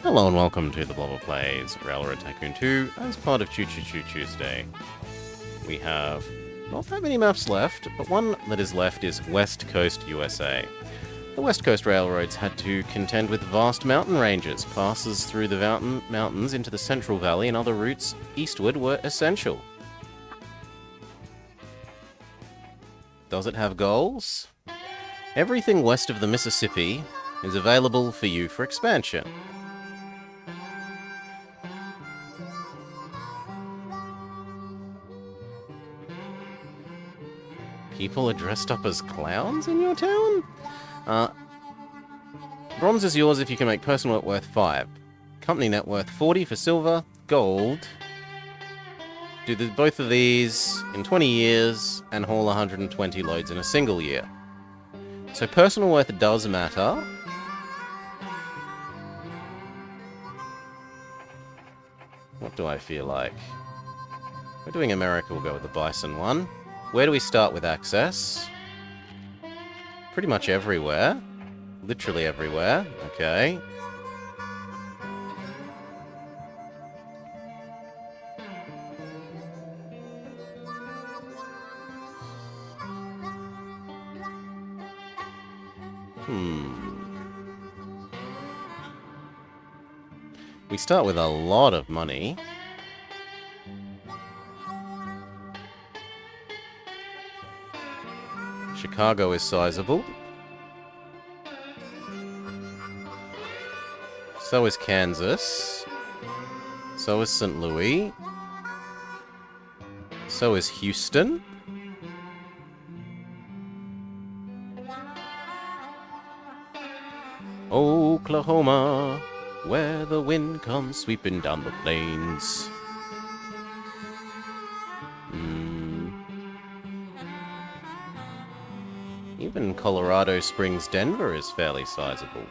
Hello and welcome to the Blobber Plays Railroad Tycoon 2 as part of Choo Choo Tuesday. We have not that many maps left, but one that is left is West Coast USA. The West Coast railroads had to contend with vast mountain ranges. Passes through the mountains into the Central Valley and other routes eastward were essential. Does it have goals? Everything west of the Mississippi is available for you for expansion. People are dressed up as clowns in your town? Bronze is yours if you can make personal net worth 5. Company net worth 40 for silver. Gold. Do both of these in 20 years and haul 120 loads in a single year. So personal worth does matter. What do I feel like? We're doing America, we'll go with the Bison one. Where do we start with access? Pretty much everywhere. Literally everywhere. Okay. We start with a lot of money. Chicago is sizable. So is Kansas. So is St. Louis. So is Houston. Oklahoma, where the wind comes sweeping down the plains. Even Colorado Springs, Denver is fairly sizable.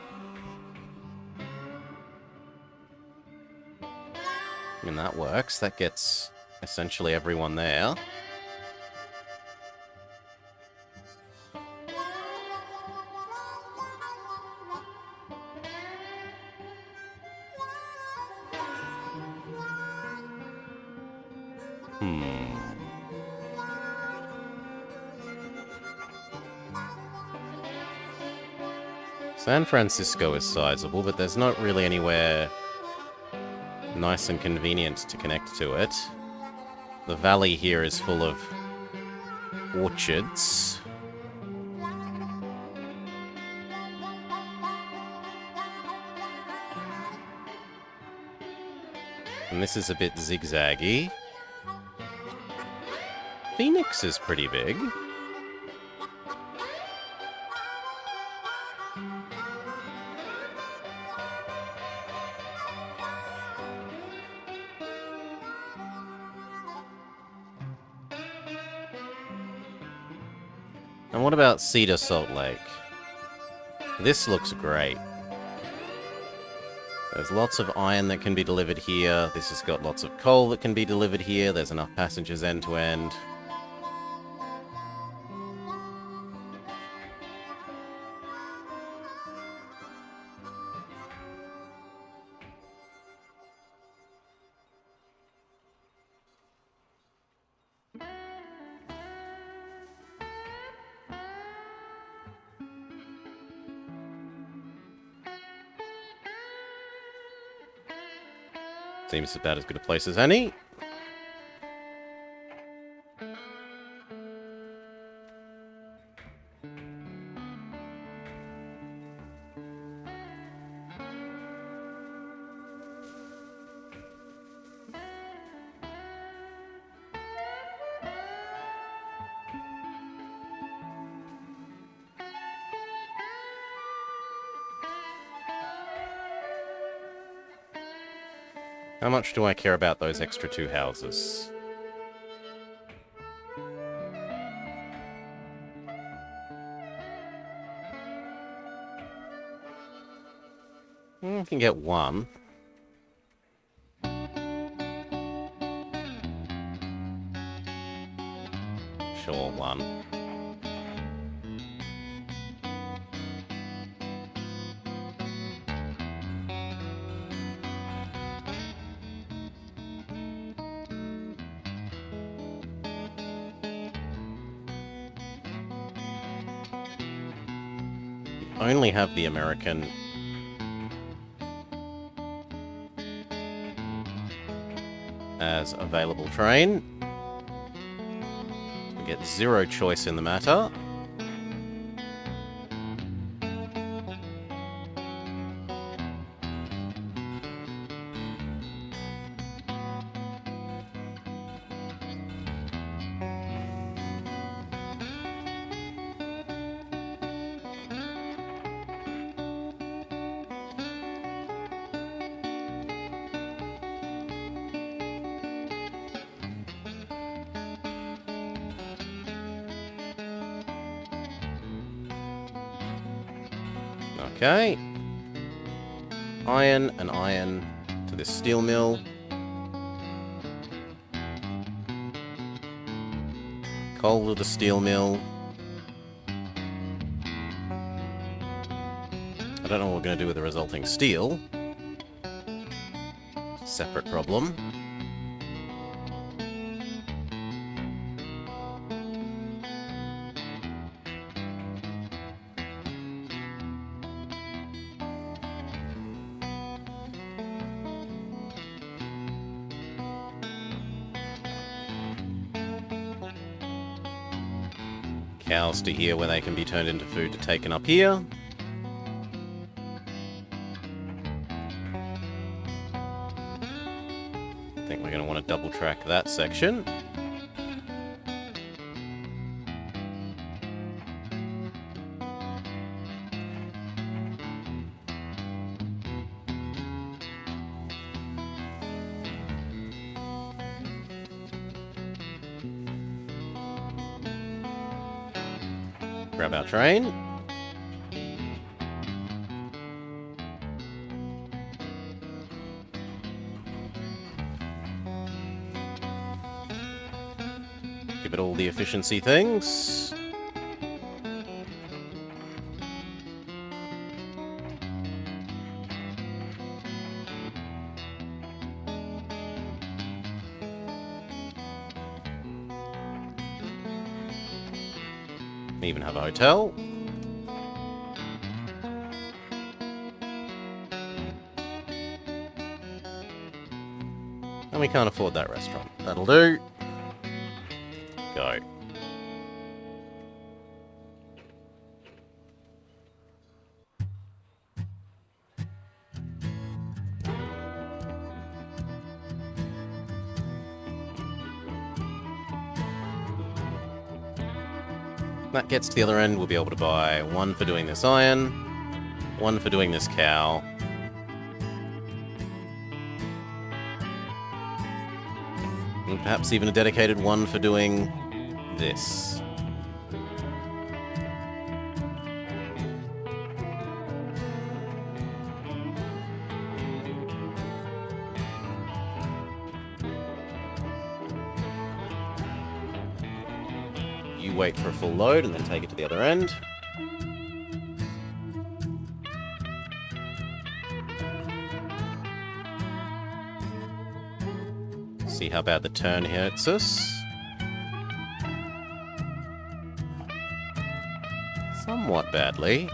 I mean, that works. That gets essentially everyone there. San Francisco is sizable, but there's not really anywhere nice and convenient to connect to it. The valley here is full of orchards. And this is a bit zigzaggy. Phoenix is pretty big. And what about Cedar Salt Lake? This looks great. There's lots of iron that can be delivered here. This has got lots of coal that can be delivered here. There's enough passengers end to end. Seems about as good a place as any. How much do I care about those extra 2 houses? I can get 1. Sure, 1. only have the American as available train. We get zero choice in the matter. Okay. Iron and iron to this steel mill. Coal to the steel mill. I don't know what we're going to do with the resulting steel. Separate problem. Cows to here where they can be turned into food to taken up here. I think we're going to want to double track that section. Grab our train. Give it all the efficiency things. Even have a hotel. And we can't afford that restaurant. That'll do. Go. That gets to the other end, we'll be able to buy one for doing this iron, one for doing this cow, and perhaps even a dedicated one for doing this. You wait for a full load and then take it to the other end. See how bad the turn hurts us. Somewhat badly.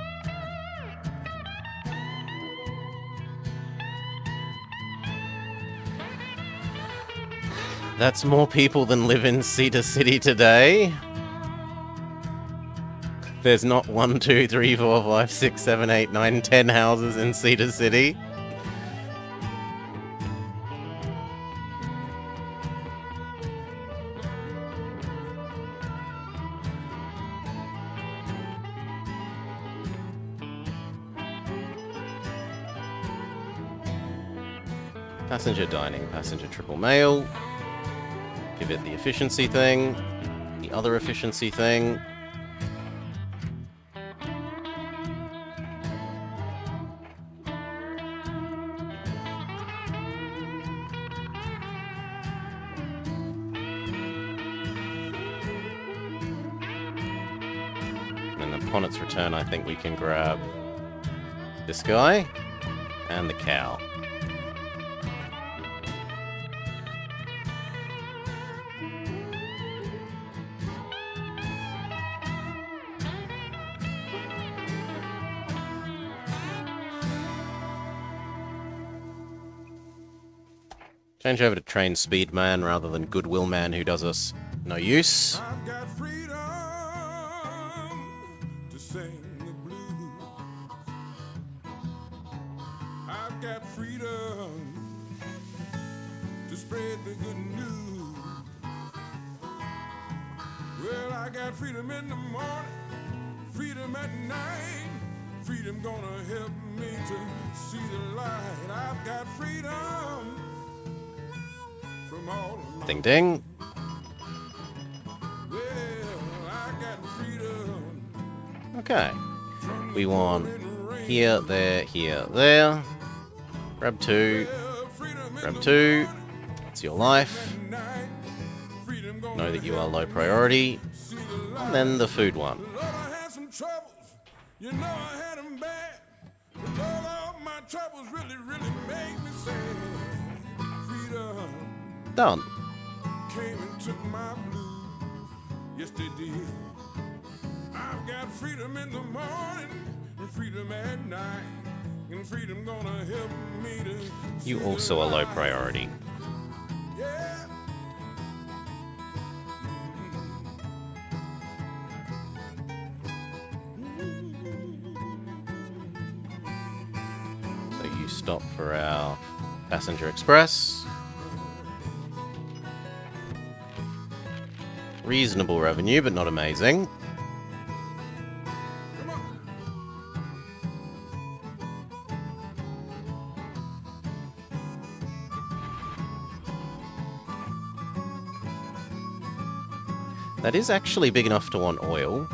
That's more people than live in Cedar City today. There's not 1, 2, 3, 4, 5, 6, 7, 8, 9, 10 houses in Cedar City. Passenger dining, passenger triple mail. Give it the efficiency thing, the other efficiency thing. And upon its return, I think we can grab this guy and the cow. Change over to Train Speed Man rather than Goodwill Man, who does us no use. I've got freedom to sing the blues. I've got freedom to spread the good news. Well, I got freedom in the morning, freedom at night. Freedom gonna help me to see the light. I've got freedom from all of my... Ding ding. Well, I got freedom. Okay. We want here, there, there. Grab 2. Grab 2. It's your life. Know that you are low priority. And then the food one. Lord, I had some troubles. You know I had them bad. But Lord, all my troubles really, really make me sad. Freedom Done. came and took my blues. Yes, they did. I've got freedom in the morning and freedom at night. And freedom gonna help me to... You also are low priority. Yeah. So you stop for our passenger express. Reasonable revenue, but not amazing. Come on. That is actually big enough to want oil.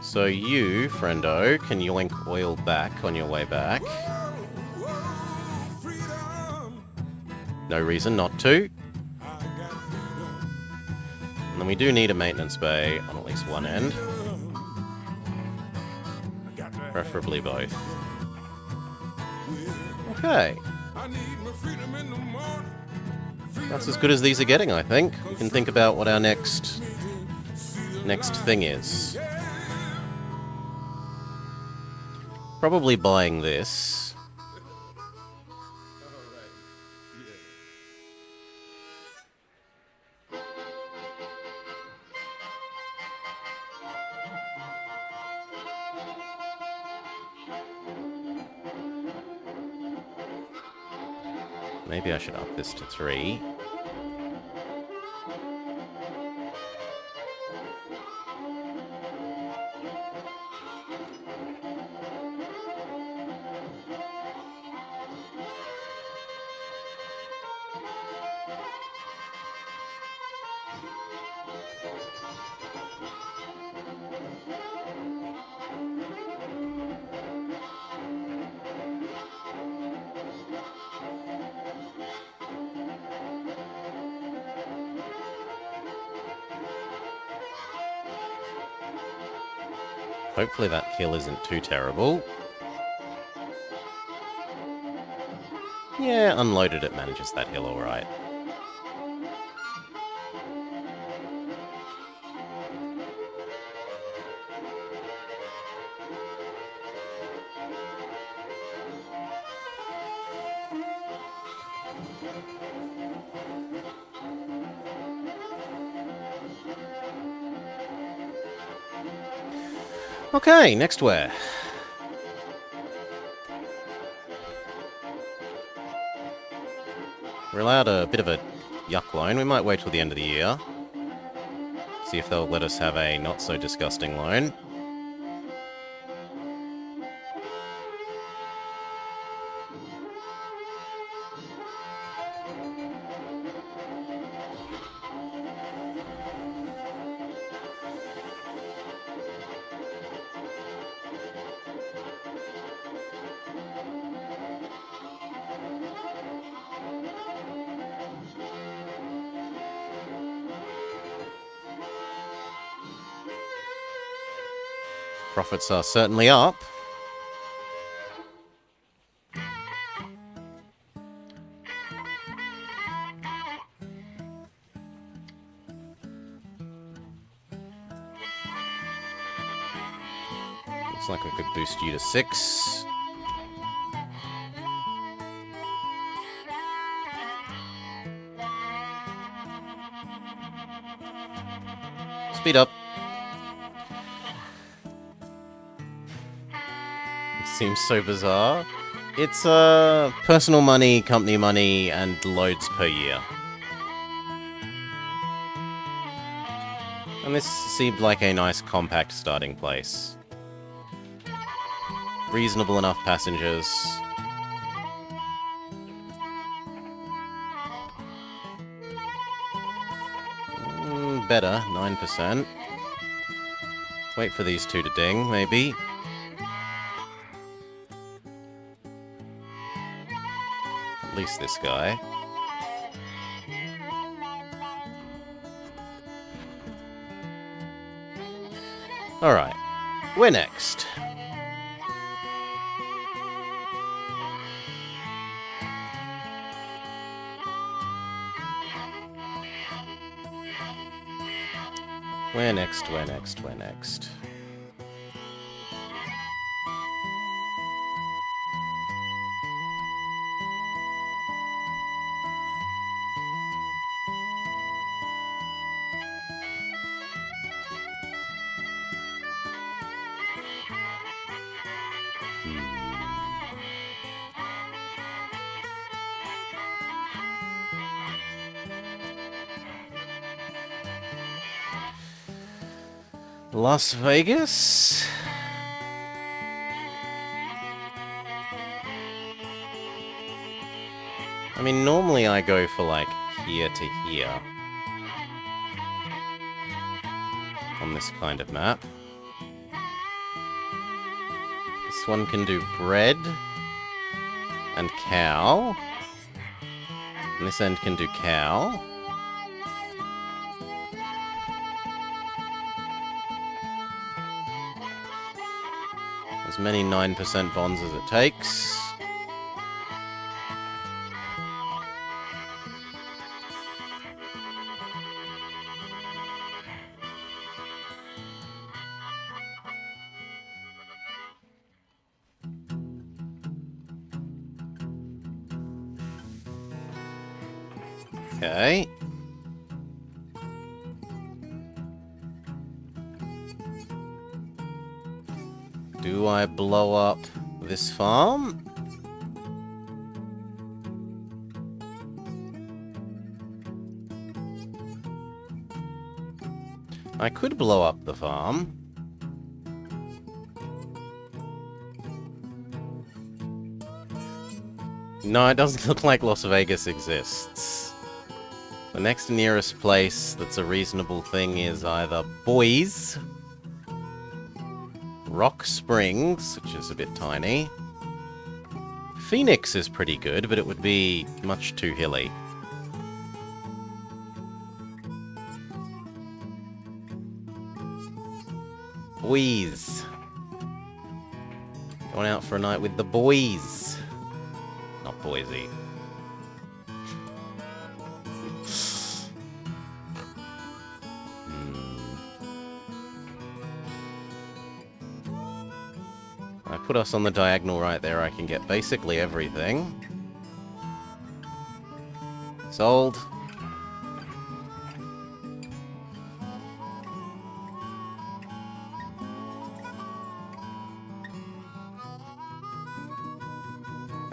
So you, friendo, can yoink oil back on your way back. Whoa, freedom. No reason not to. I got freedom. And then we do need a maintenance bay on at least one end. I got to have Preferably both. will. Okay. I need my freedom in the morning. That's as good as these are getting, I think. We can think about what our next thing is. Probably buying this. Maybe I should up this to 3. Hopefully that kill isn't too terrible. Yeah, unloaded it manages that hill alright. Okay, next where? We're allowed a bit of a yuck loan. We might wait till the end of the year. See if they'll let us have a not-so-disgusting loan. Profits are certainly up. Looks like we could boost you to 6. Speed up. It seems so bizarre. It's personal money, company money, and loads per year. And this seemed like a nice compact starting place. Reasonable enough passengers. Better, 9%. Wait for these two to ding, maybe. At least this guy. Alright, we're next. We're next, we're next, we're next. Las Vegas? I mean, normally I go for, like, here to here. On this kind of map. This one can do bread. And cow. And this end can do cow. As many 9% bonds as it takes. Okay. Do I blow up this farm? I could blow up the farm. No, it doesn't look like Las Vegas exists. The next nearest place that's a reasonable thing is either Boise, Rock Springs, which is a bit tiny. Phoenix is pretty good, but it would be much too hilly. Boys. Going out for a night with the boys. Not Boise. I put us on the diagonal right there. I can get basically everything. Sold.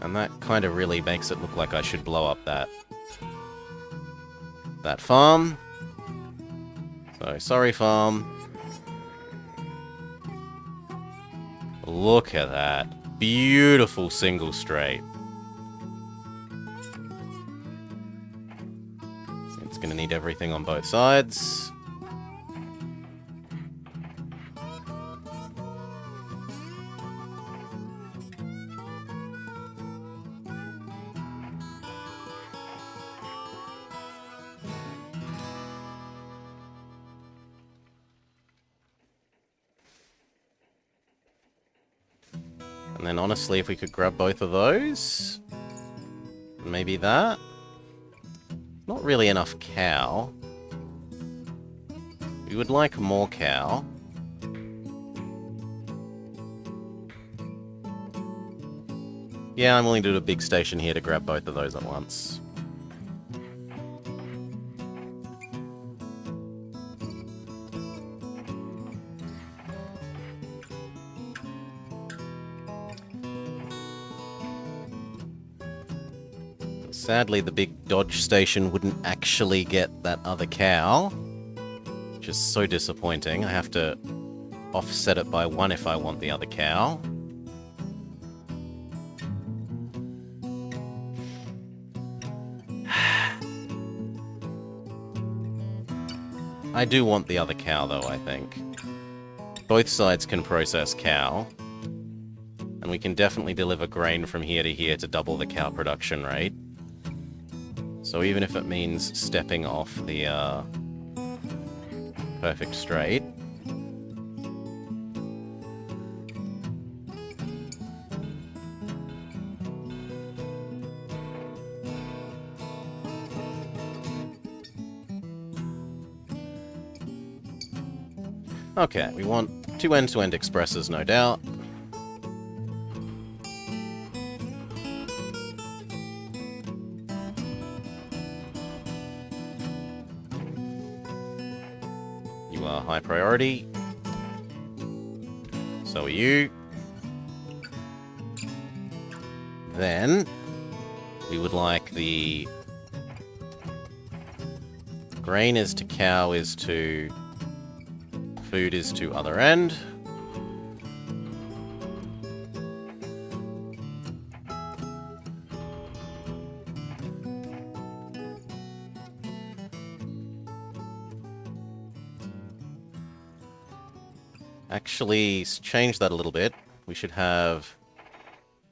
And that kind of really makes it look like I should blow up that farm. So, sorry farm. Look at that. Beautiful single straight. It's gonna need everything on both sides. And then honestly, if we could grab both of those, maybe that. Not really enough cow. We would like more cow. Yeah, I'm willing to do a big station here to grab both of those at once. Sadly, the big Dodge station wouldn't actually get that other cow, which is so disappointing. I have to offset it by 1 if I want the other cow. I do want the other cow, though, I think. Both sides can process cow, and we can definitely deliver grain from here to here to double the cow production rate. So even if it means stepping off the perfect straight. Okay, we want 2 end-to-end expresses, no doubt. You are high priority. So are you. Then, we would like the grain is to cow is to food is to other end. Actually, change that a little bit. We should have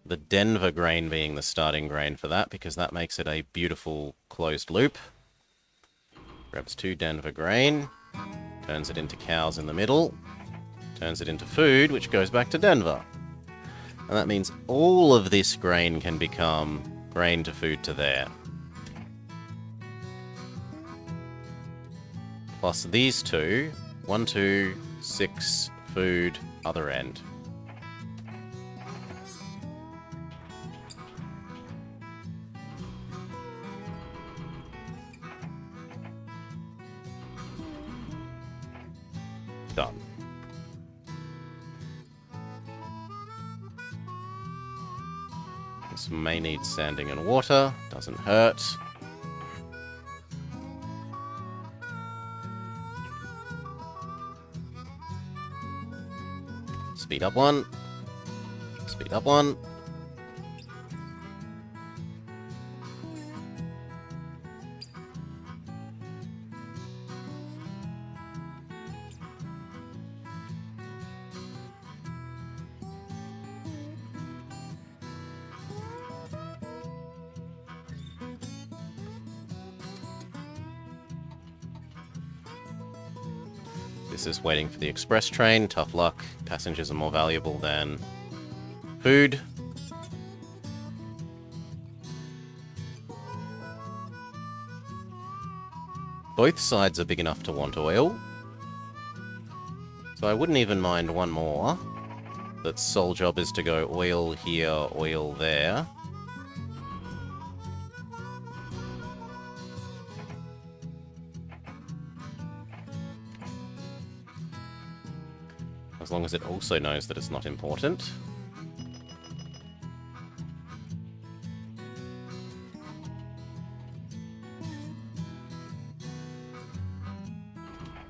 the Denver grain being the starting grain for that, because that makes it a beautiful closed loop. Grabs 2 Denver grain, turns it into cows in the middle, turns it into food, which goes back to Denver. And that means all of this grain can become grain to food to there. Plus these 2, 1, 2, 6, food, other end. Done. This may need sanding and water, doesn't hurt. Speed up 1. Speed up 1. This is waiting for the express train. Tough luck. Passengers are more valuable than food. Both sides are big enough to want oil. So I wouldn't even mind one more. That's sole job is to go oil here, oil there. As long as it also knows that it's not important.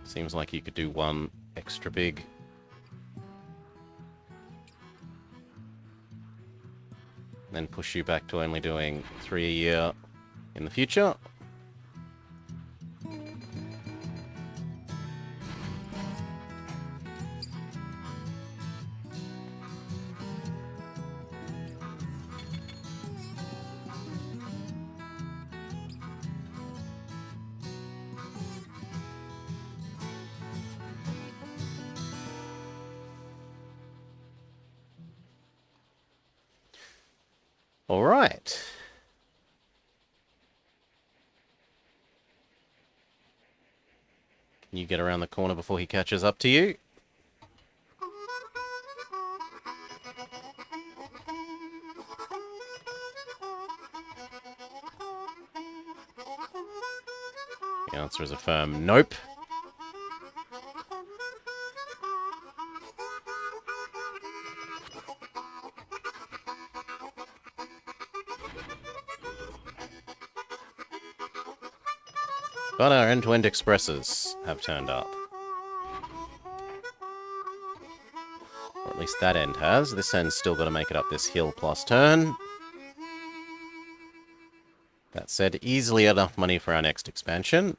Seems like you could do one extra big. Then push you back to only doing 3 a year in the future. All right. Can you get around the corner before he catches up to you? The answer is a firm nope. But our end-to-end expresses have turned up. Or at least that end has. This end's still got to make it up this hill plus turn. That said, easily enough money for our next expansion.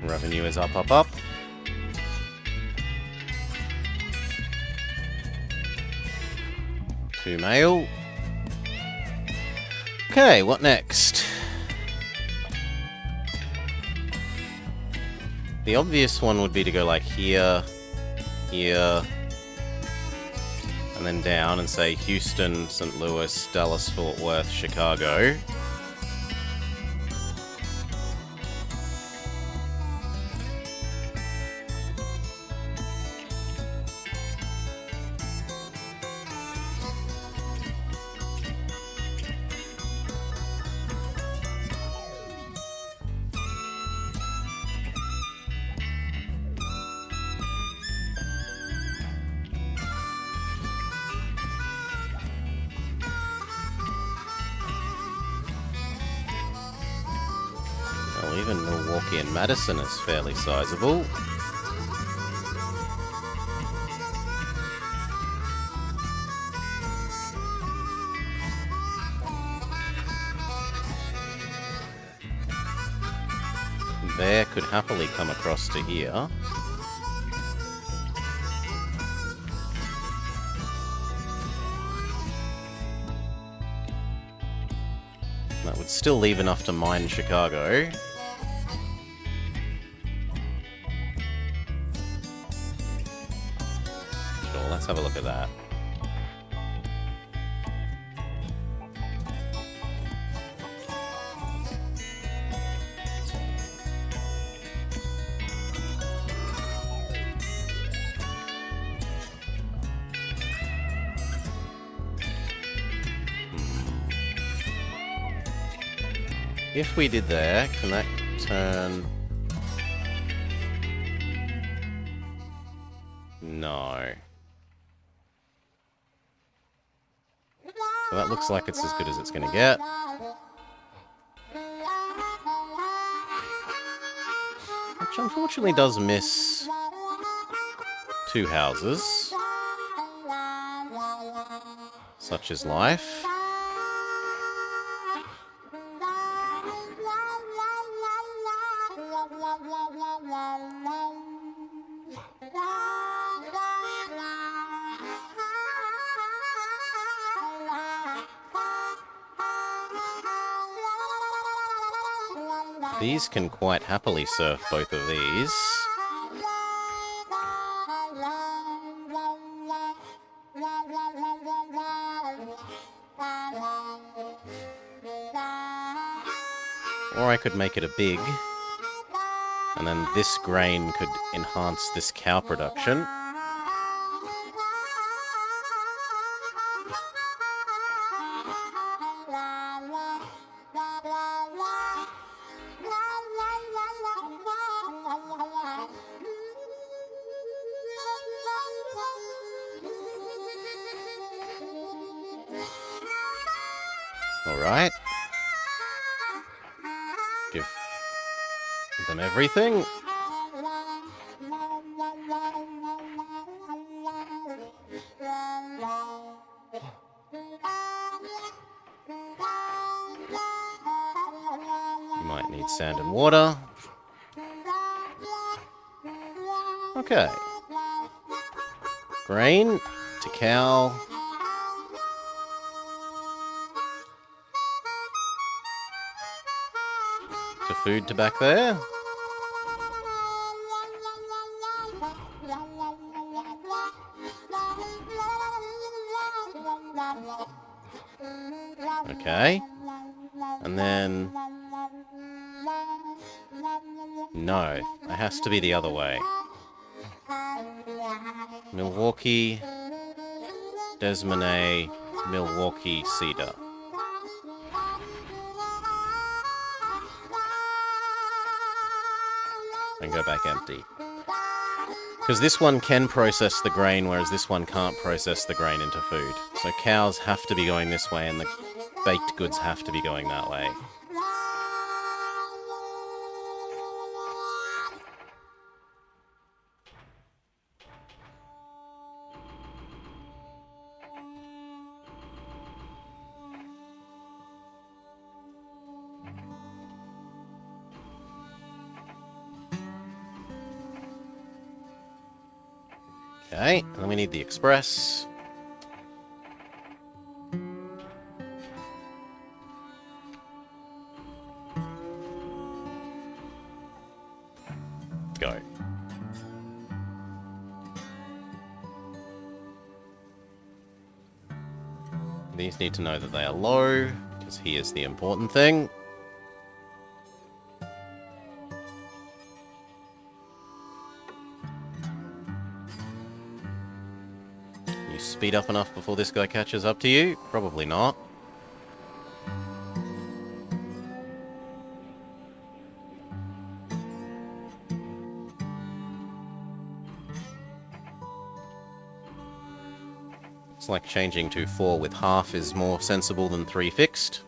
Revenue is up, up, up. Two mail. Okay, what next? The obvious one would be to go like here, here, and then down and say Houston, St. Louis, Dallas, Fort Worth, Chicago. Well, even Milwaukee and Madison is fairly sizable. There could happily come across to here. That would still leave enough to mine Chicago. Sure, let's have a look at that. If we did there, can that turn? No. So that looks like it's as good as it's going to get. Which unfortunately does miss two houses. Such is life. These can quite happily surf both of these. Or I could make it a big, and then this grain could enhance this cow production. Alright. Give them everything. You might need sand and water. Okay. Grain to cow. To food to back there. Okay. And then No, it has to be the other way. Milwaukee, Desmonay, Milwaukee, Cedar. And go back empty. Because this one can process the grain, whereas this one can't process the grain into food. So cows have to be going this way, and the baked goods have to be going that way. Okay, and then we need the express. Go. These need to know that they are low, because here's the important thing. You speed up enough before this guy catches up to you? Probably not. It's like changing to 4 with half is more sensible than 3 fixed.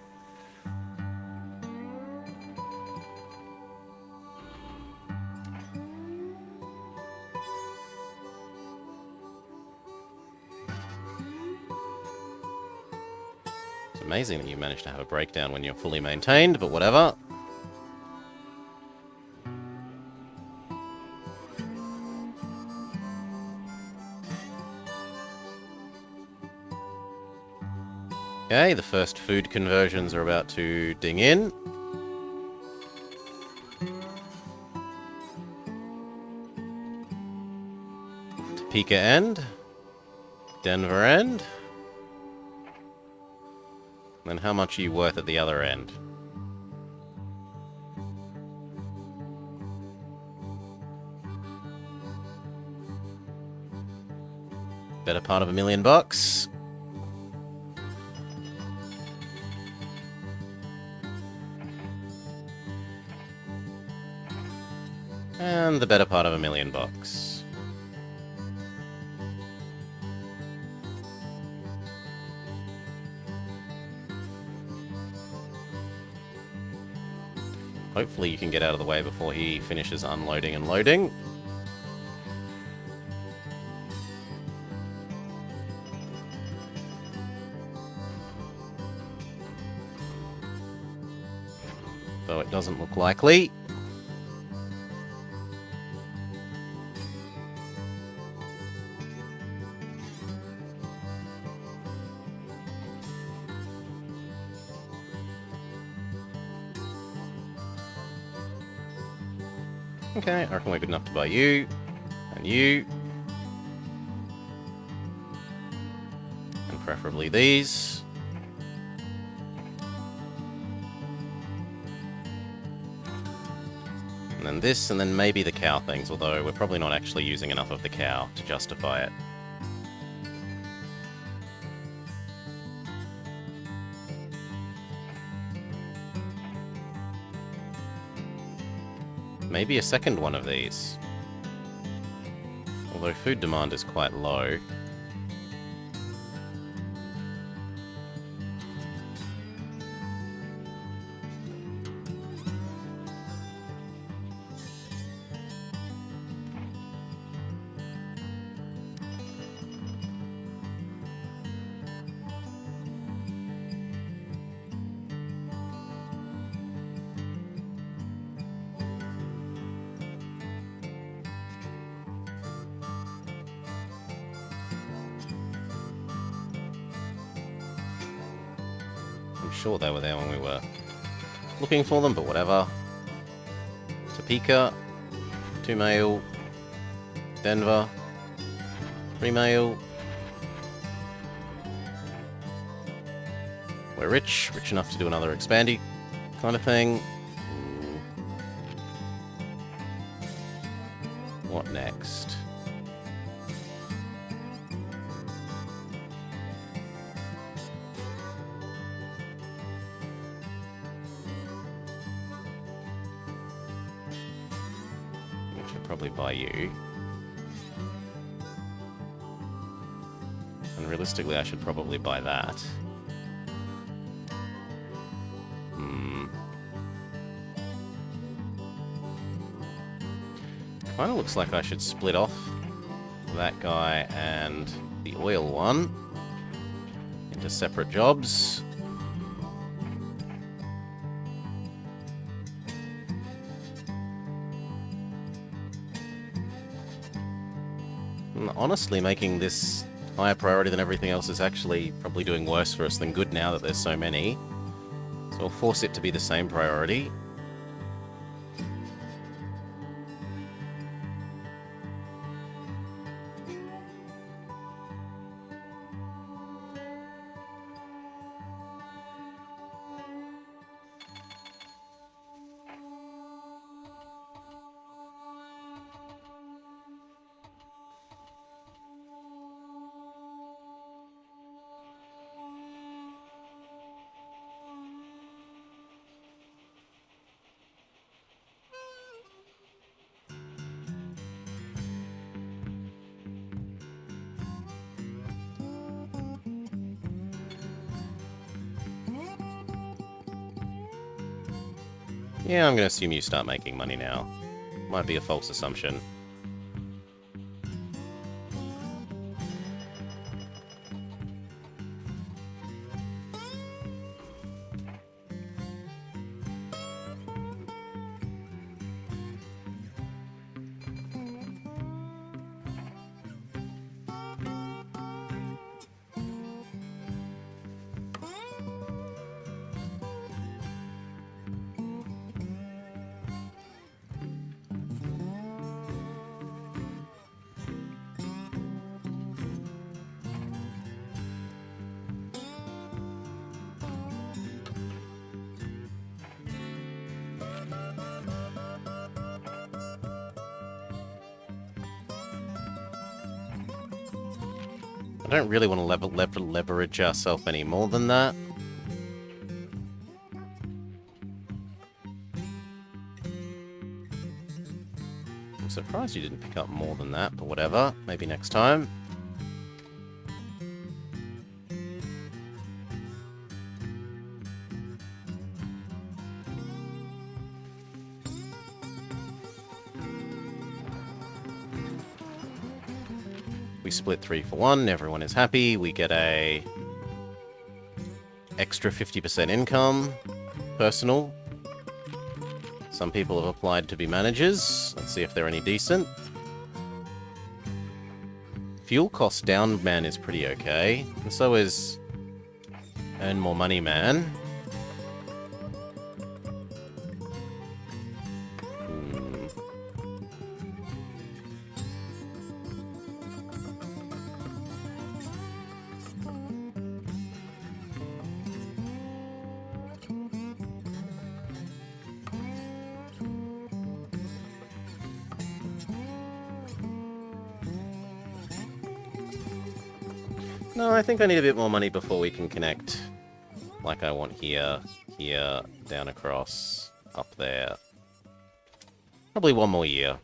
It's amazing that you managed to have a breakdown when you're fully maintained, but whatever. Okay, the first food conversions are about to ding in. Topeka end. Denver end. Then how much are you worth at the other end? Better part of $1 million bucks. And the better part of $1 million bucks. Hopefully you can get out of the way before he finishes unloading and loading. Though it doesn't look likely. Okay, I reckon we're good enough to buy you, and you, and preferably these. And then this, and then maybe the cow things, although we're probably not actually using enough of the cow to justify it. Maybe a second one of these. Although food demand is quite low. I'm sure they were there when we were looking for them, but whatever. Topeka, 2 mail. Denver, 3 mail. We're rich enough to do another expandy kind of thing. next? I should probably buy you. And realistically, I should probably buy that. Kind of looks like I should split off that guy and the oil one into separate jobs. And honestly, making this higher priority than everything else is actually probably doing worse for us than good now that there's so many. So I'll force it to be the same priority. Yeah, I'm going to assume you start making money now. Might be a false assumption. I don't really want to leverage ourselves any more than that. I'm surprised you didn't pick up more than that, but whatever. Maybe next time. We split 3 for 1, everyone is happy, we get a extra 50% income, personal. Some people have applied to be managers, let's see if they're any decent. Fuel cost down man is pretty okay, and so is earn more money man. No, I think I need a bit more money before we can connect. Like I want here, here, down across, up there. Probably 1 more year.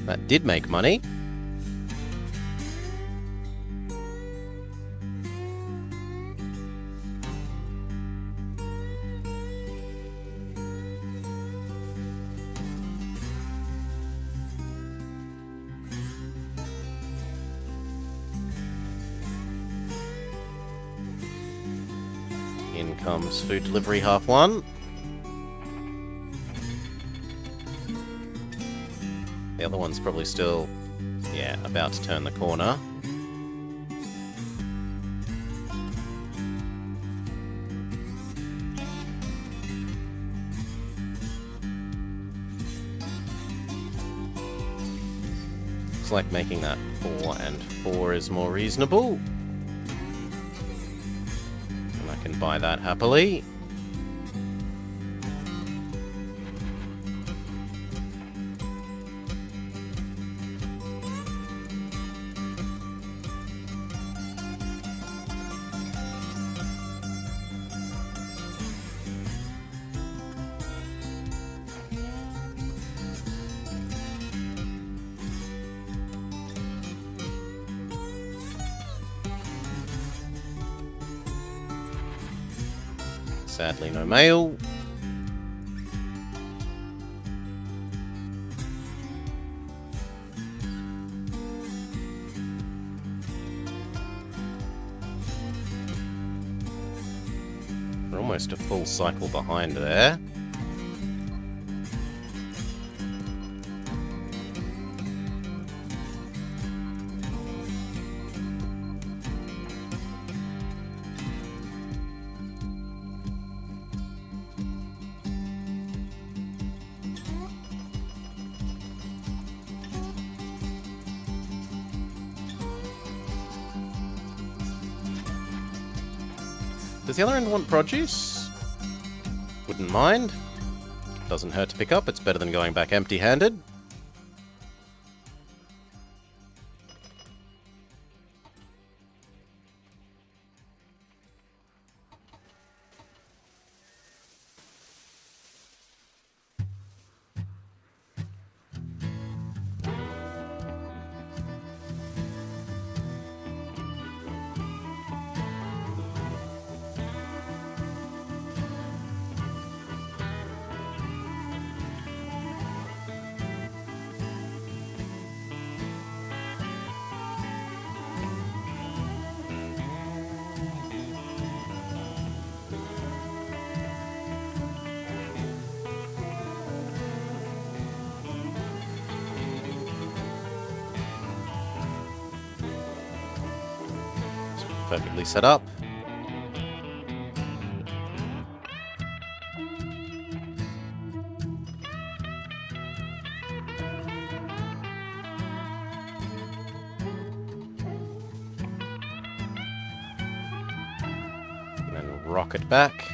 That did make money. In comes food delivery half 1. The other one's probably still, yeah, about to turn the corner. Looks like making that 4 and 4 is more reasonable. And I can buy that happily. Sadly, no mail. We're almost a full cycle behind there. Does the other end want produce? Wouldn't mind. Doesn't hurt to pick up, it's better than going back empty-handed. Perfectly set up. And then rocket back.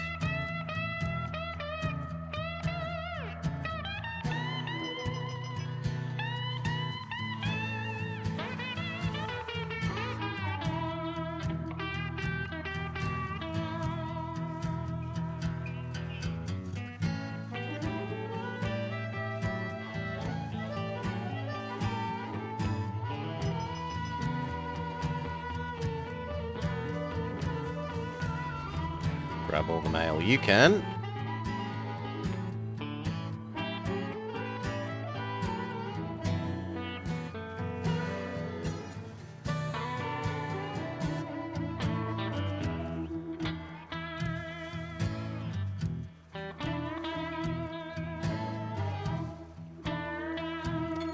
Grab all the mail you can.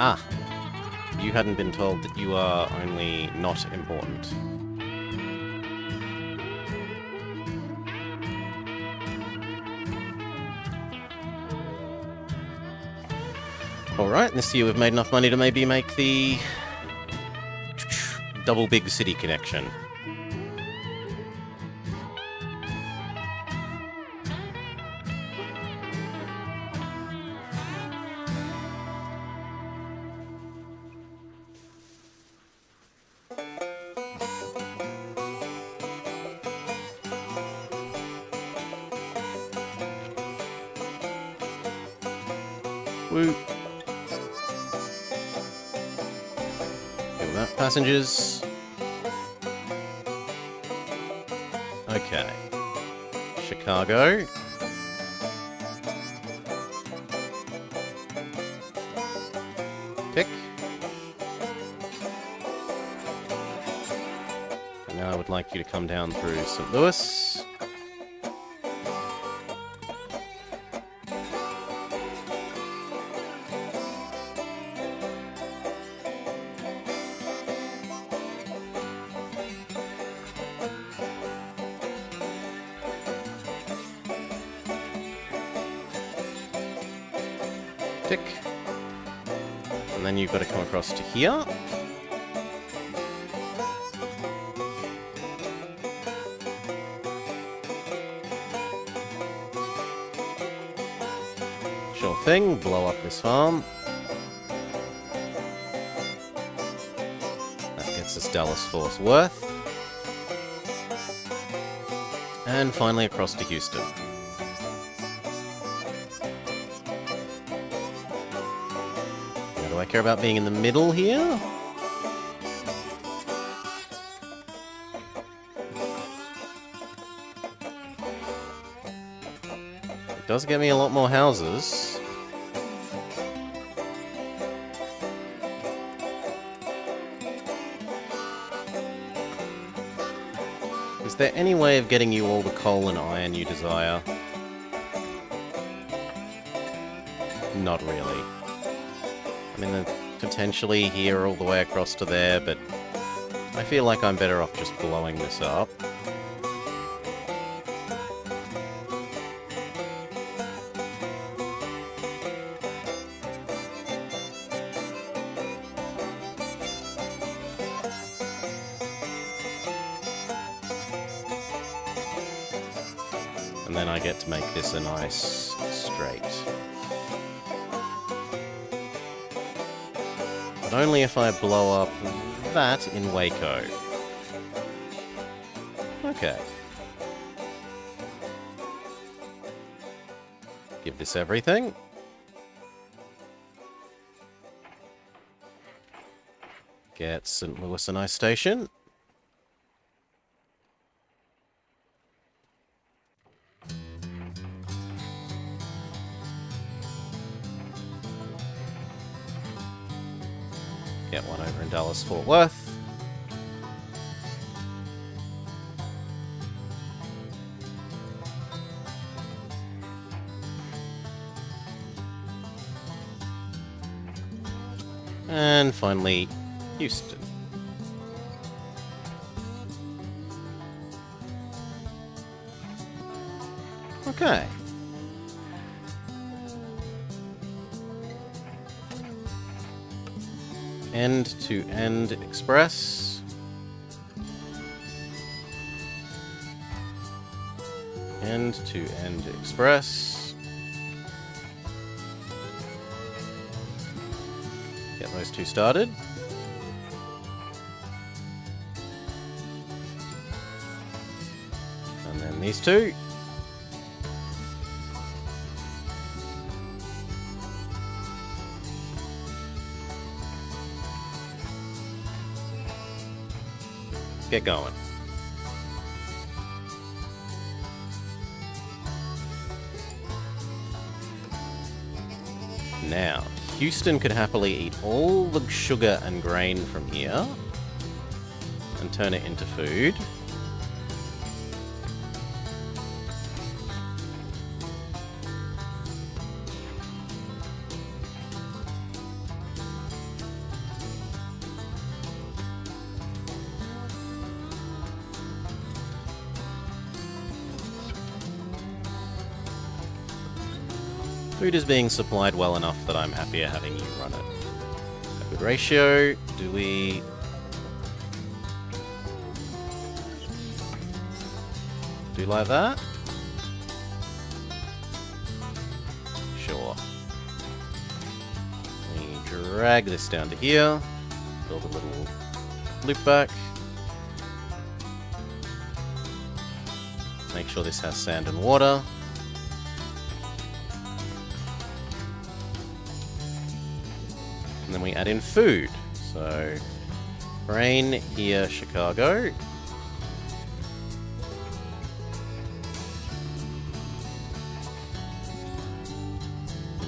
Ah, you hadn't been told that you are only not important. Alright, this year we've made enough money to maybe make the double big city connection. Woo. Give that, passengers. Okay. Chicago. Tick. And now I would like you to come down through St. Louis. Tick. And then you've got to come across to here. Sure thing, blow up this farm. That gets us Dallas Fort Worth. And finally across to Houston. Now, do I care about being in the middle here? It does get me a lot more houses. Is there any way of getting you all the coal and iron you desire? Not really. I mean, potentially here all the way across to there, but I feel like I'm better off just blowing this up. And then I get to make this a nice straight. But only if I blow up that in Waco. Okay. Give this everything. Get St. Louis a nice station. Get one over in Dallas Fort Worth. And finally, Houston. Okay. End-to-end express. End-to-end express. Get those two started. And then these two. Get going. Now, Houston could happily eat all the sugar and grain from here and turn it into food. Food is being supplied well enough that I'm happier having you run it. A good ratio. Do we... do like that? Sure. We drag this down to here. Build a little loop back. Make sure this has sand and water. And then we add in food. So, grain here, Chicago.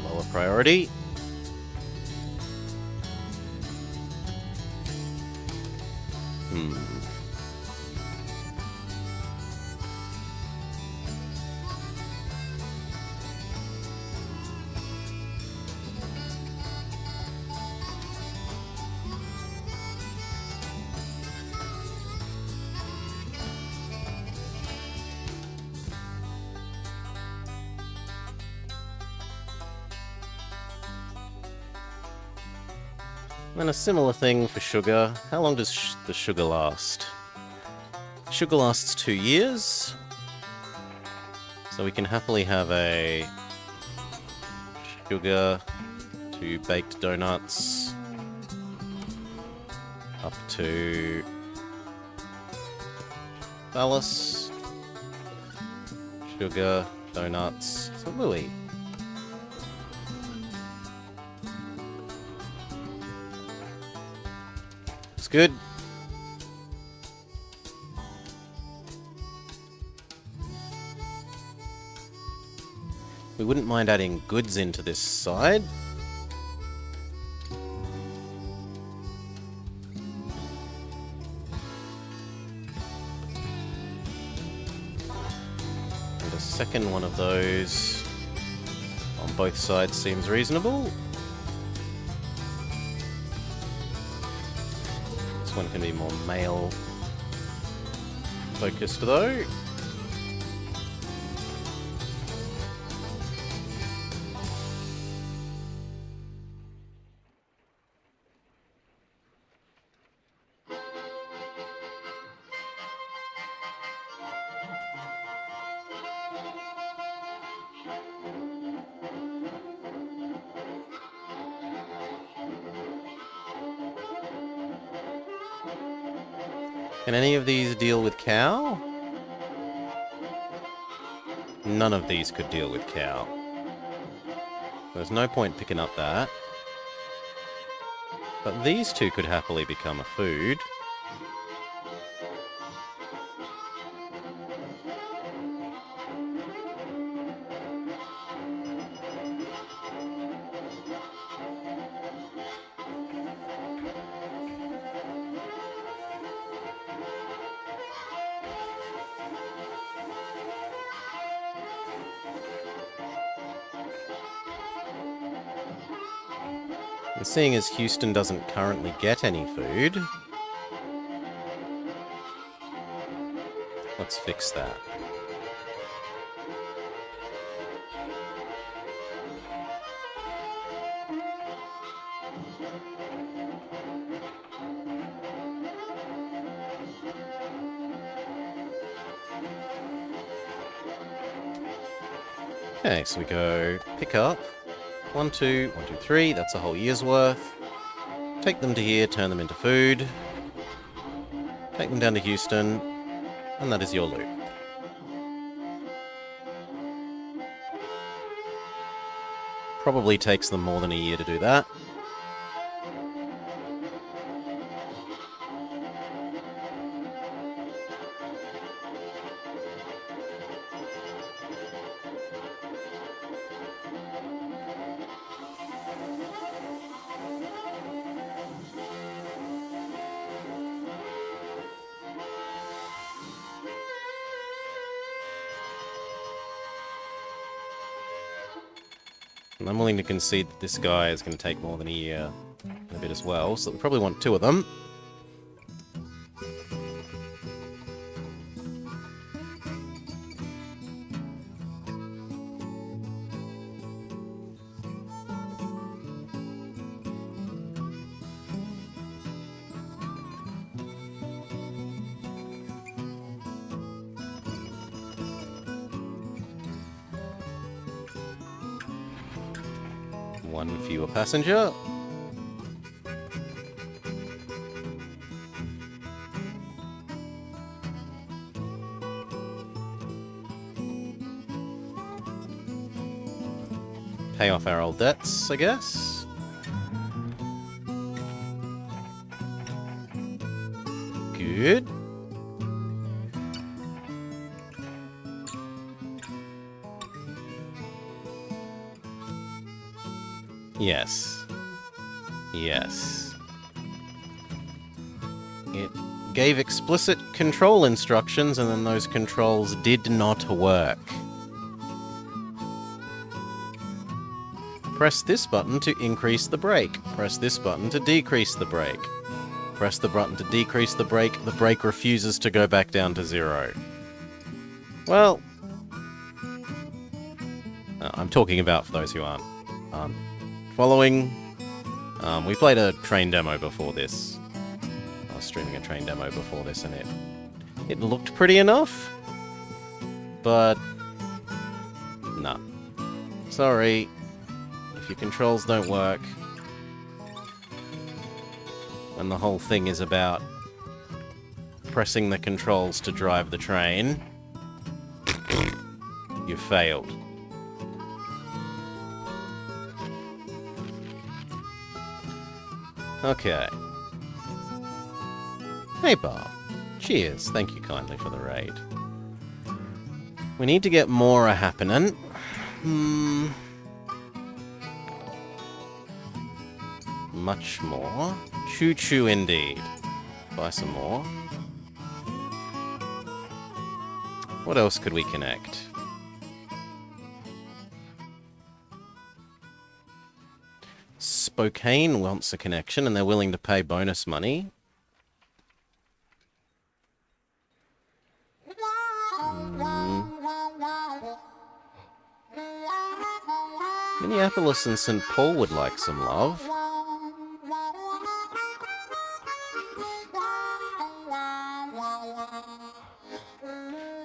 Lower priority. And a similar thing for sugar. How long does the sugar last? Sugar lasts 2 years. So we can happily have a sugar to baked donuts up to Phallus, sugar, donuts, to Louis. It's good. We wouldn't mind adding goods into this side. And a second one of those on both sides seems reasonable. This one can be more male focused though. Can any of these deal with cow? None of these could deal with cow. There's no point picking up that. But these two could happily become a food. And seeing as Houston doesn't currently get any food, let's fix that. Okay, so we go pick up. 1, 2, 1, 2, 3, that's a whole year's worth. Take them to here, turn them into food. Take them down to Houston, and that is your loot. Probably takes them more than a year to do that. And I'm willing to concede that this guy is going to take more than a year and a bit as well, so we probably want 2 of them. One fewer passenger. Pay off our old debts, I guess. Good. Yes. Yes. It gave explicit control instructions, and then those controls did not work. Press this button to increase the brake. Press this button to decrease the brake. Press the button to decrease the brake refuses to go back down to 0. Well, I'm talking about for those who aren't following. We played a train demo before this. I was streaming a train demo before this, and it looked pretty enough, but nah. Sorry. If your controls don't work, and the whole thing is about pressing the controls to drive the train, you've failed. Okay. Hey, Bob. Cheers. Thank you kindly for the raid. We need to get more happening. Much more. Choo Choo indeed. Buy some more. What else could we connect? Spokane wants a connection and they're willing to pay bonus money. Minneapolis and St. Paul would like some love.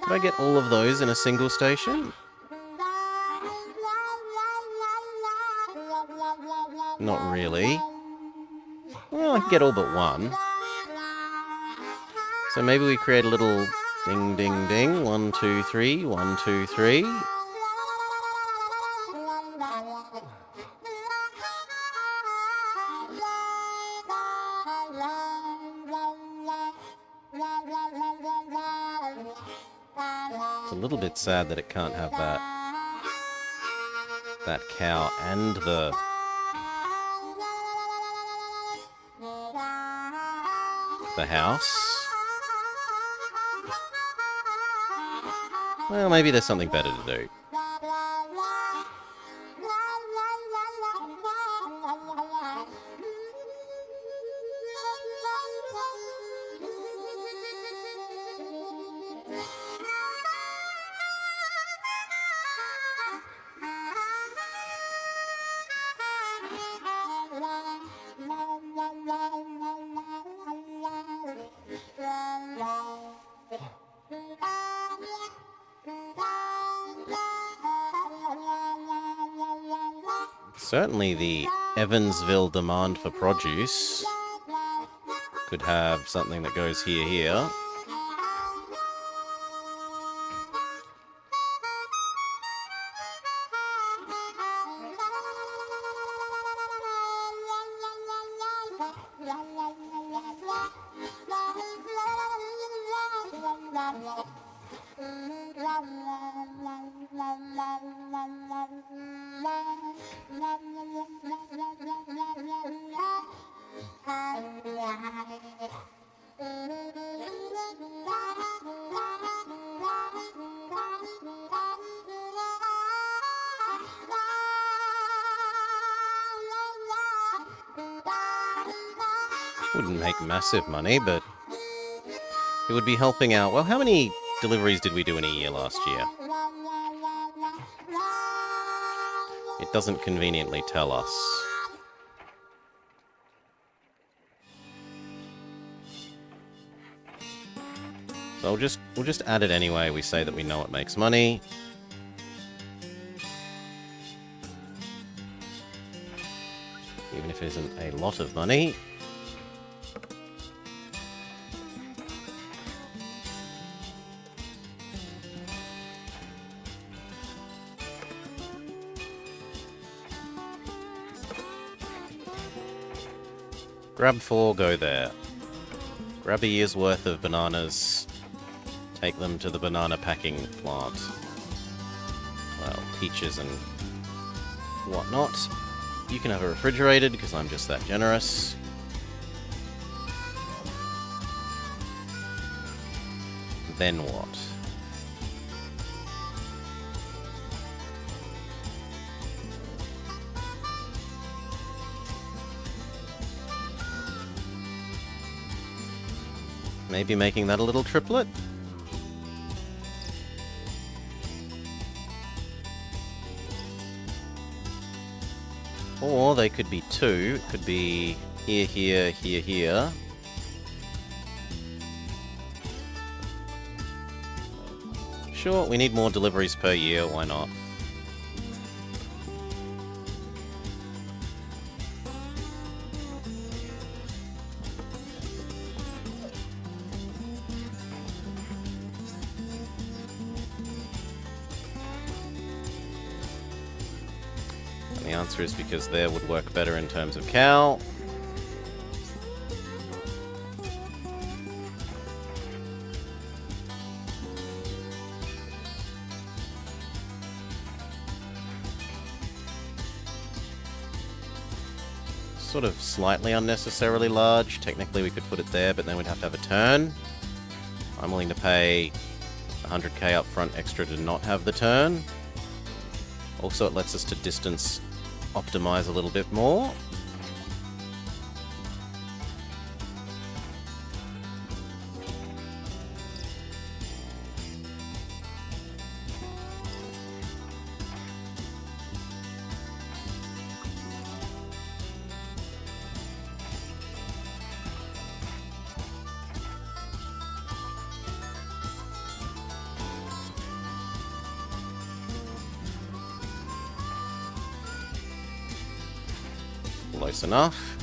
Could I get all of those in a single station? Not really. Well, I can get all but one. So maybe we create a little ding, ding, ding. 1, 2, 3. 1, 2, 3. It's a little bit sad that it can't have that cow and the house. Well, maybe there's something better to do. Certainly the Evansville demand for produce could have something that goes here. Wouldn't make massive money, but it would be helping out. Well, how many deliveries did we do in a year last year? It doesn't conveniently tell us. So we'll just add it anyway. We say that we know it makes money. Even if it isn't a lot of money. Grab 4, go there. Grab a year's worth of bananas. Take them to the banana packing plant. Well, peaches and whatnot. You can have it refrigerated, because I'm just that generous. Then what? Maybe making that a little triplet? Or they could be 2. It could be here, here, here, here. Sure, we need more deliveries per year, why not? The answer is because there would work better in terms of cow. Sort of slightly unnecessarily large. Technically we could put it there, but then we'd have to have a turn. I'm willing to pay 100k up front extra to not have the turn. Also, it lets us to distance optimize a little bit more. Close enough.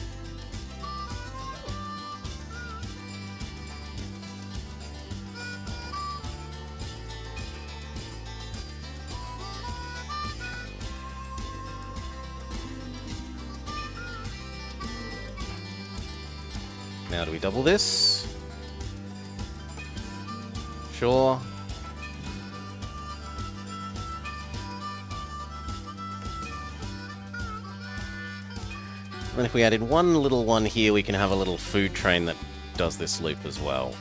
Now do we double this? Sure. And if we added one little one here, we can have a little food train that does this loop as well.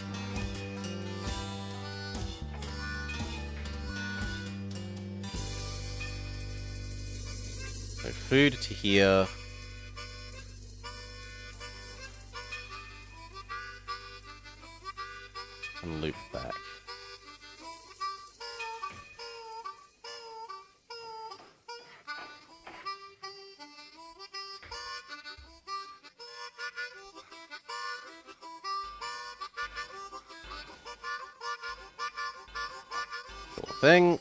So food to here. And loop back. Thing.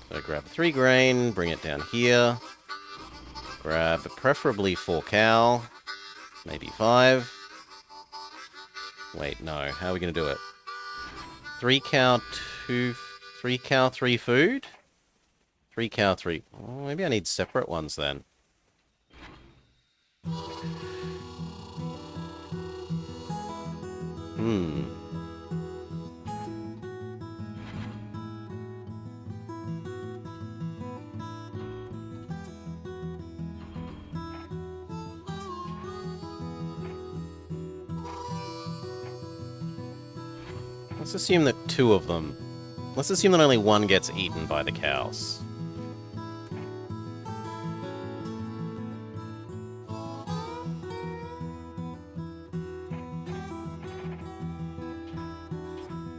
So grab 3 grain, bring it down here. Grab preferably 4 cow, maybe 5. Wait, no. How are we going to do it? 3 cow, 2... 3 cow, 3 food? 3 cow, 3... Oh, maybe I need separate ones then. Let's assume that 2 of them... Let's assume that only 1 gets eaten by the cows.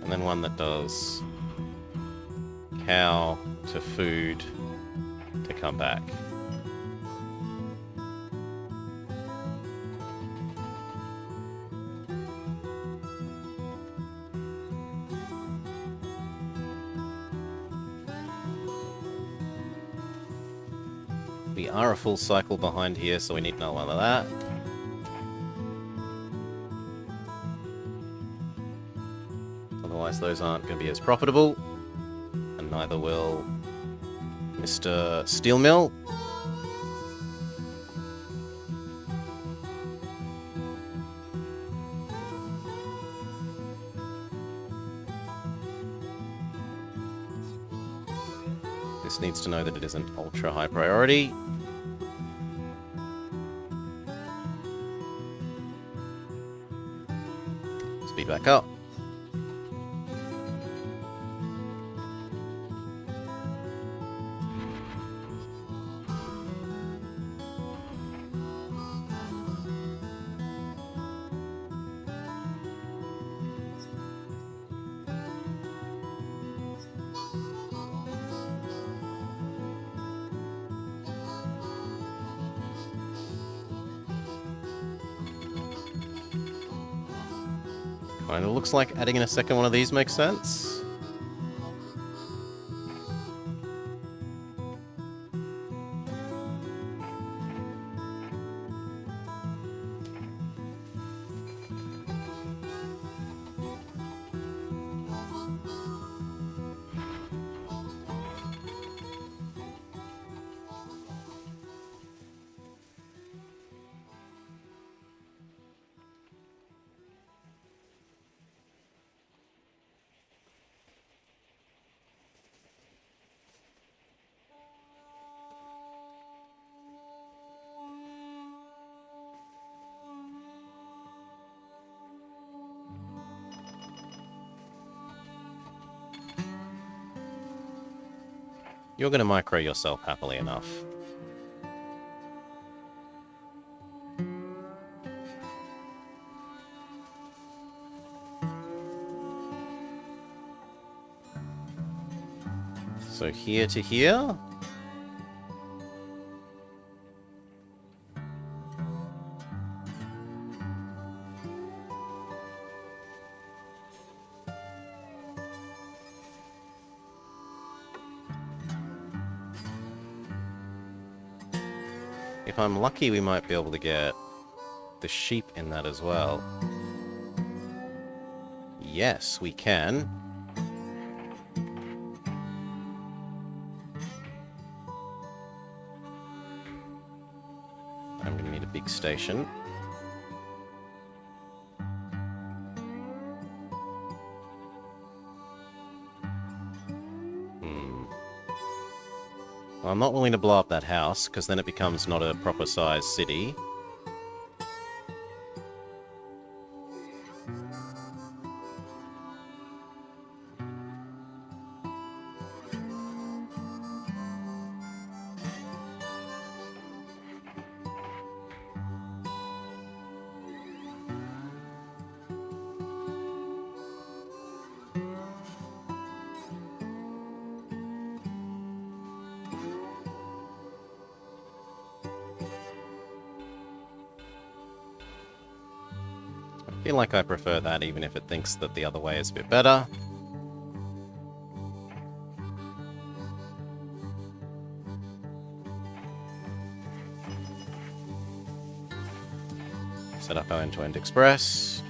And then 1 that does cow to food to come back. We are a full cycle behind here, so we need another one of that. Otherwise those aren't going to be as profitable. And neither will Mr. Steel Mill. This needs to know that it isn't ultra high priority. Speed back up. Kinda looks like adding in a second one of these makes sense. You're going to micro yourself happily enough. So here to here. If I'm lucky, we might be able to get the sheep in that as well. Yes, we can. I'm going to need a big station. Well, I'm not willing to blow up that house, because then it becomes not a proper sized city. I feel like I prefer that, even if it thinks that the other way is a bit better. Set up our end-to-end express.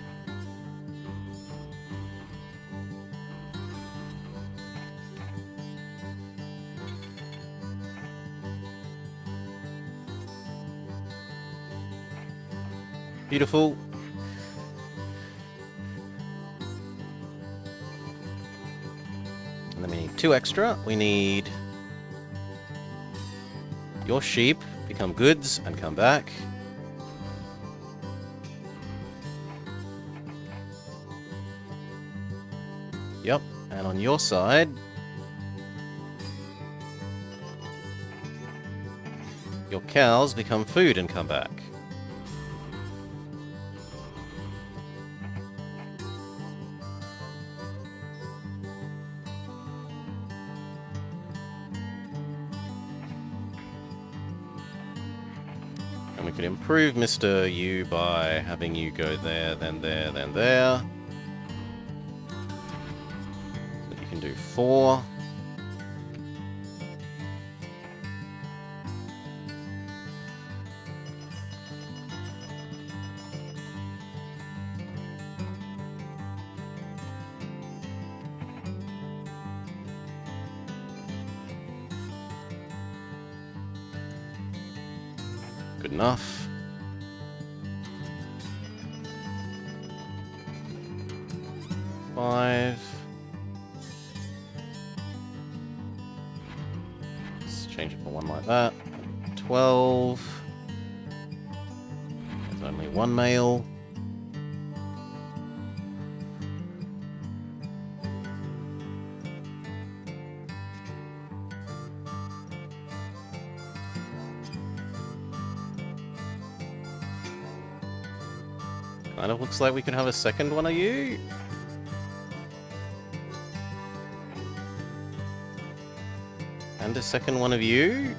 Beautiful. And then we need 2 extra. We need your sheep become goods and come back. Yep, and on your side, your cows become food and come back. And we could improve Mr. U by having you go there, then there, then there. So you can do 4. Good enough. Five. Let's change it for 1 like that. 12. There's only 1 male. Kind of looks like we could have a second one of you. And a second one of you.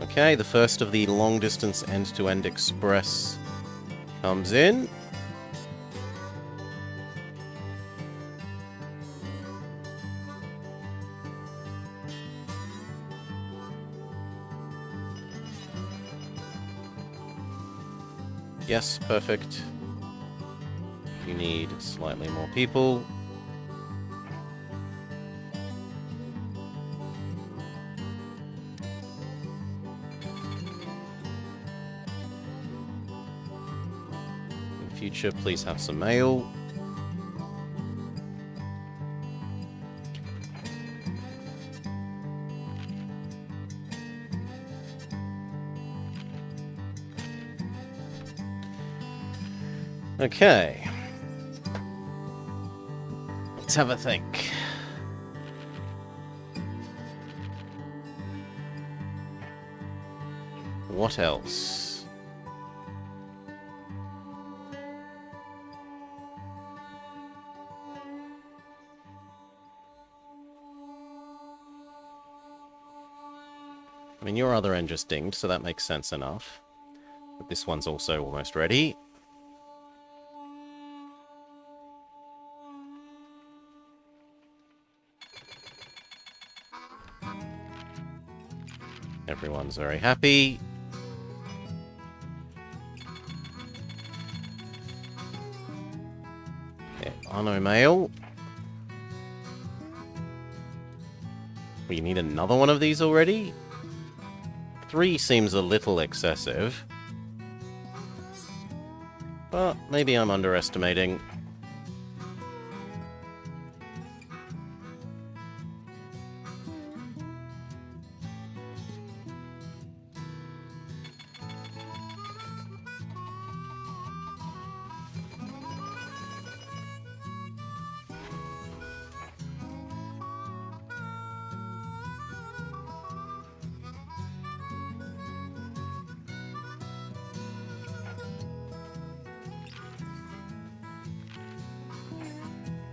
Okay, the first of the long-distance end-to-end express comes in. Yes, perfect. You need slightly more people. In future, please have some mail. Okay. Let's have a think. What else? I mean, your other end just dinged, so that makes sense enough. But this one's also almost ready. Everyone's very happy. Yeah, Arno mail. We need another one of these already? 3 seems a little excessive. But maybe I'm underestimating.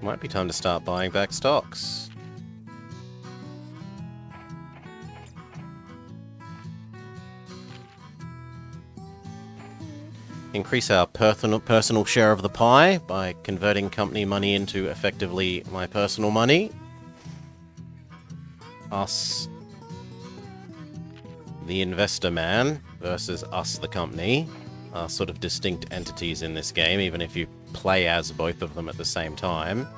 Might be time to start buying back stocks. Increase our personal share of the pie by converting company money into effectively my personal money. Us, the investor man, versus us, the company, are sort of distinct entities in this game, even if you play as both of them at the same time.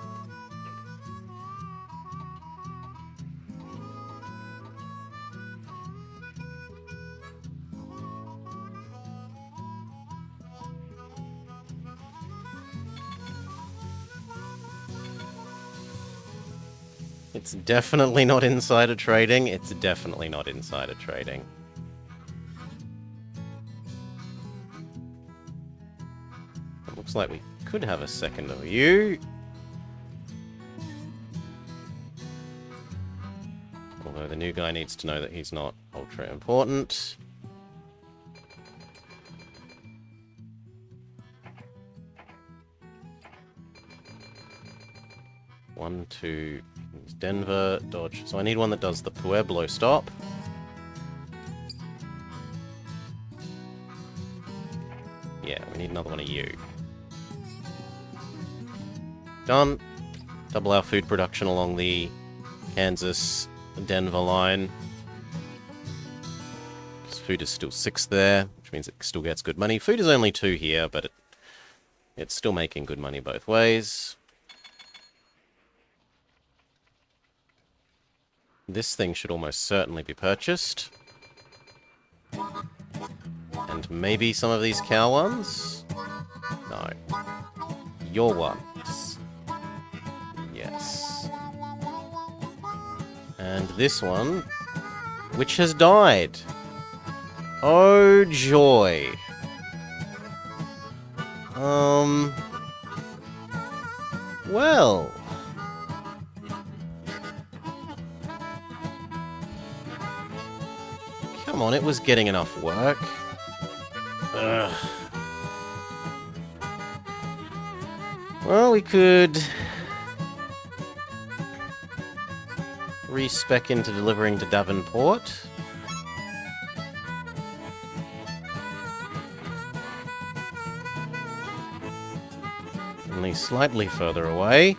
It's definitely not insider trading. It's definitely not insider trading. It looks like we could have a second of you. Although the new guy needs to know that he's not ultra important. One, two, Denver, Dodge. So I need one that does the Pueblo stop. Yeah, we need another one of you. Done. Double our food production along the Kansas-Denver line. Food is still 6 there, which means it still gets good money. Food is only 2 here, but it's still making good money both ways. This thing should almost certainly be purchased. And maybe some of these cow ones? No. Your ones. Yes. And this one, which has died. Oh, joy. Well. Come on, it was getting enough work. Ugh. Well, we could respec into delivering to Davenport. Only slightly further away.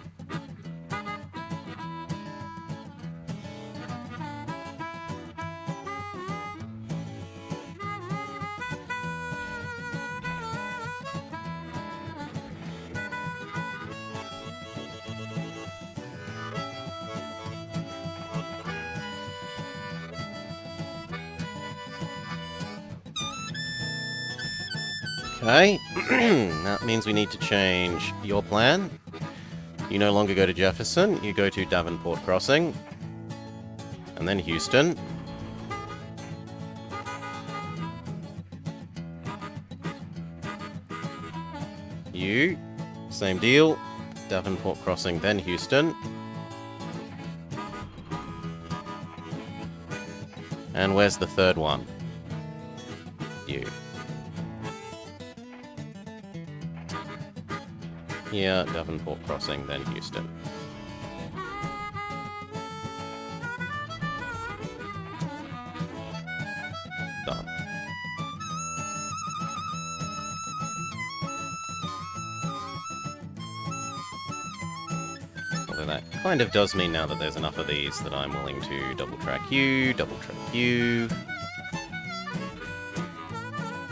Okay, that means we need to change your plan. You no longer go to Jefferson, you go to Davenport Crossing, and then Houston. you. Same deal. Davenport Crossing, then Houston. And where's the third one? You. Here, Davenport Crossing, then Houston. Done. Although that kind of does mean now that there's enough of these that I'm willing to double track you, double track you.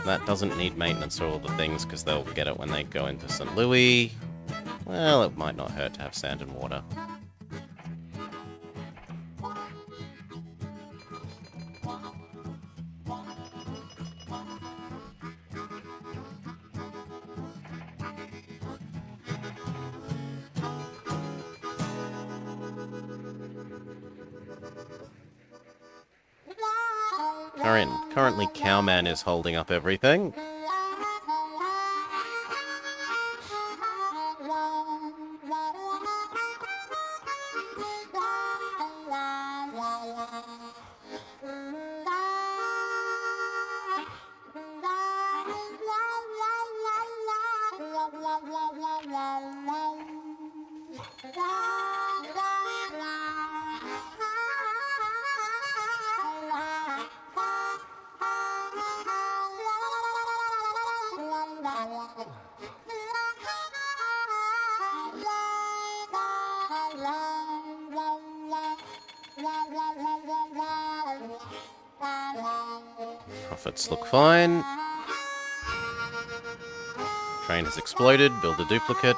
That doesn't need maintenance or all the things because they'll get it when they go into St. Louis. Well, it might not hurt to have sand and water. Currently, Cowman is holding up everything. Profits look fine. Train has exploded, build a duplicate.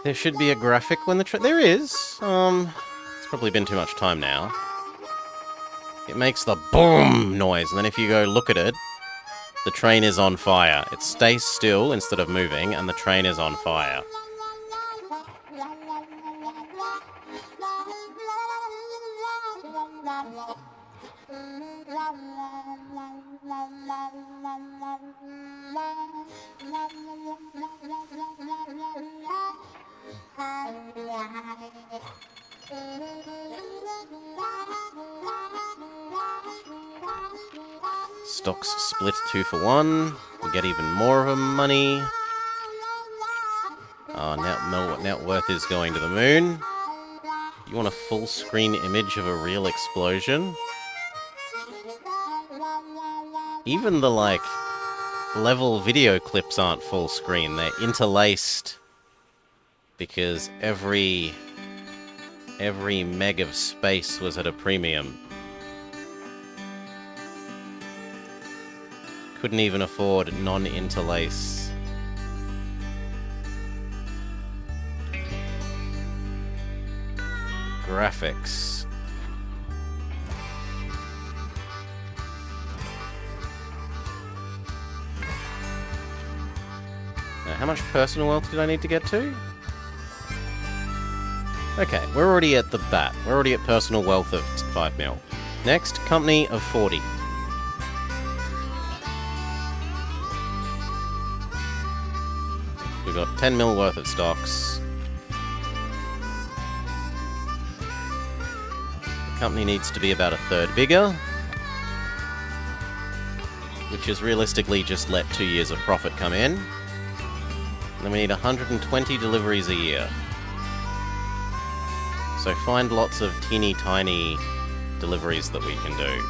There should be a graphic when the there is. It's probably been too much time now. It makes the boom noise, and then if you go look at it, the train is on fire. It stays still instead of moving, and the train is on fire. Stocks split 2 for 1. We get even more of a money. Now net worth is going to the moon. You want a full screen image of a real explosion? Even the, level video clips aren't full screen. They're interlaced because every meg of space was at a premium. Couldn't even afford non-interlace. Graphics. Now, how much personal wealth did I need to get to? Okay, we're already at the bat. We're already at personal wealth of 5 mil. Next, company of 40. We've got 10 mil worth of stocks. The company needs to be about a third bigger, which is realistically just let 2 years of profit come in. And then we need 120 deliveries a year. So find lots of teeny tiny deliveries that we can do.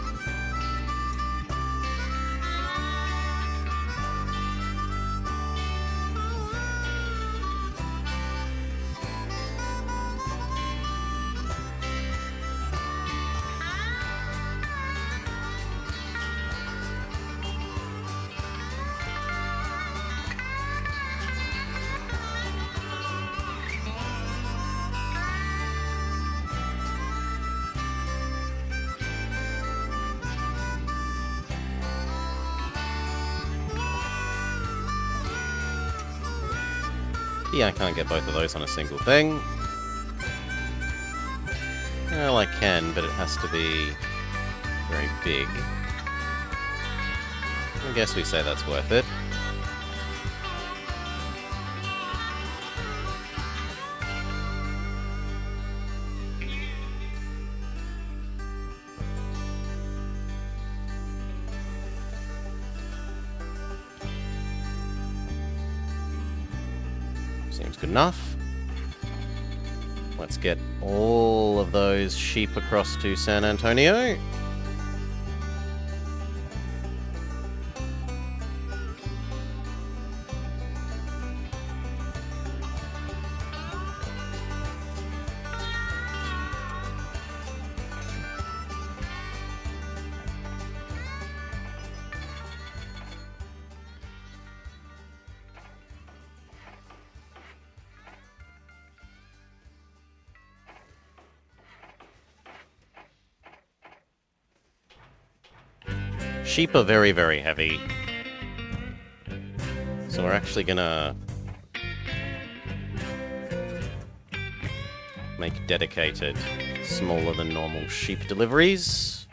Yeah, I can't get both of those on a single thing. Well, I can, but it has to be very big. I guess we say that's worth it. Seems good enough. Let's get all of those sheep across to San Antonio. Sheep are very, very heavy. So we're actually gonna make dedicated, smaller than normal sheep deliveries.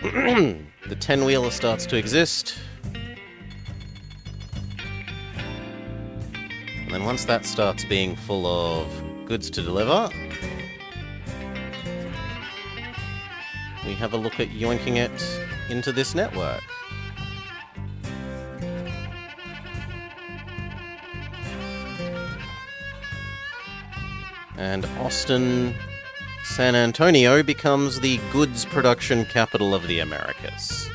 The 10-wheeler starts to exist. And then once that starts being full of goods to deliver, we have a look at yoinking it into this network. And Austin, San Antonio becomes the goods production capital of the Americas.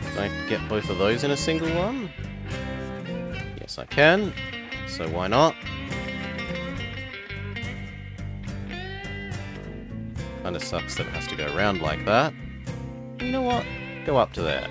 Can I get both of those in a single one? Yes, I can. So why not? Kinda sucks that it has to go around like that. You know what? Go up to there.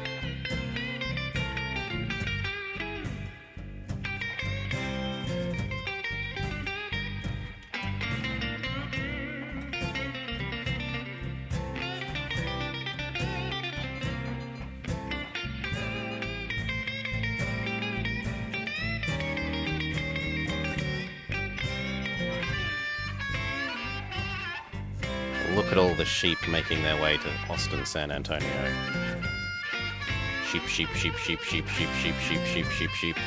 Look at all the sheep making their way to Austin, San Antonio. Sheep, sheep, sheep, sheep, sheep, sheep, sheep, sheep, sheep, sheep, sheep.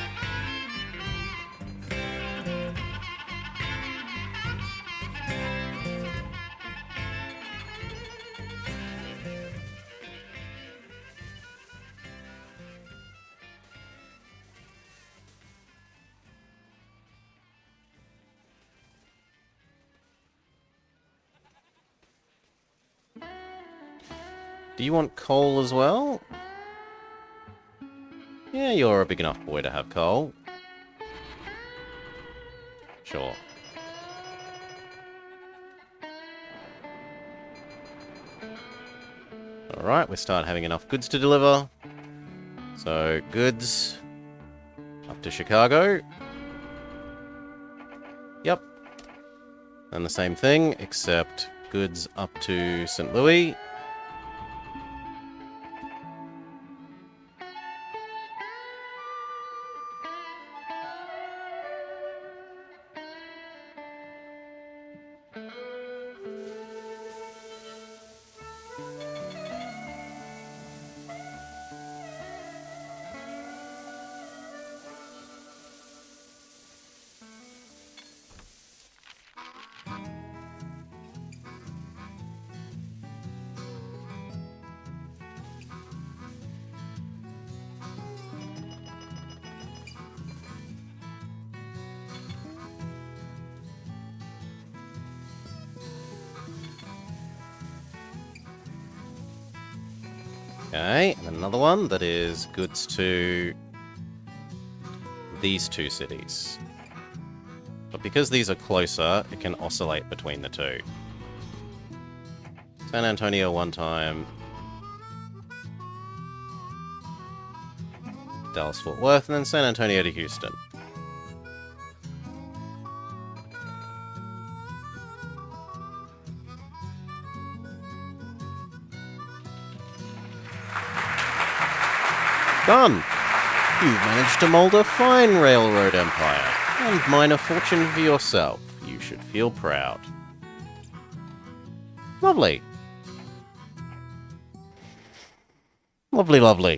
Do you want coal as well? Yeah, you're a big enough boy to have coal. Sure. Alright, we start having enough goods to deliver. So, goods up to Chicago. Yep. And the same thing, except goods up to St. Louis. Okay, and another one that is goods to these two cities. But because these are closer, it can oscillate between the two. San Antonio one time. Dallas-Fort Worth, and then San Antonio to Houston. Done! You've managed to mold a fine railroad empire, and mine a fortune for yourself. You should feel proud. Lovely. Lovely, lovely.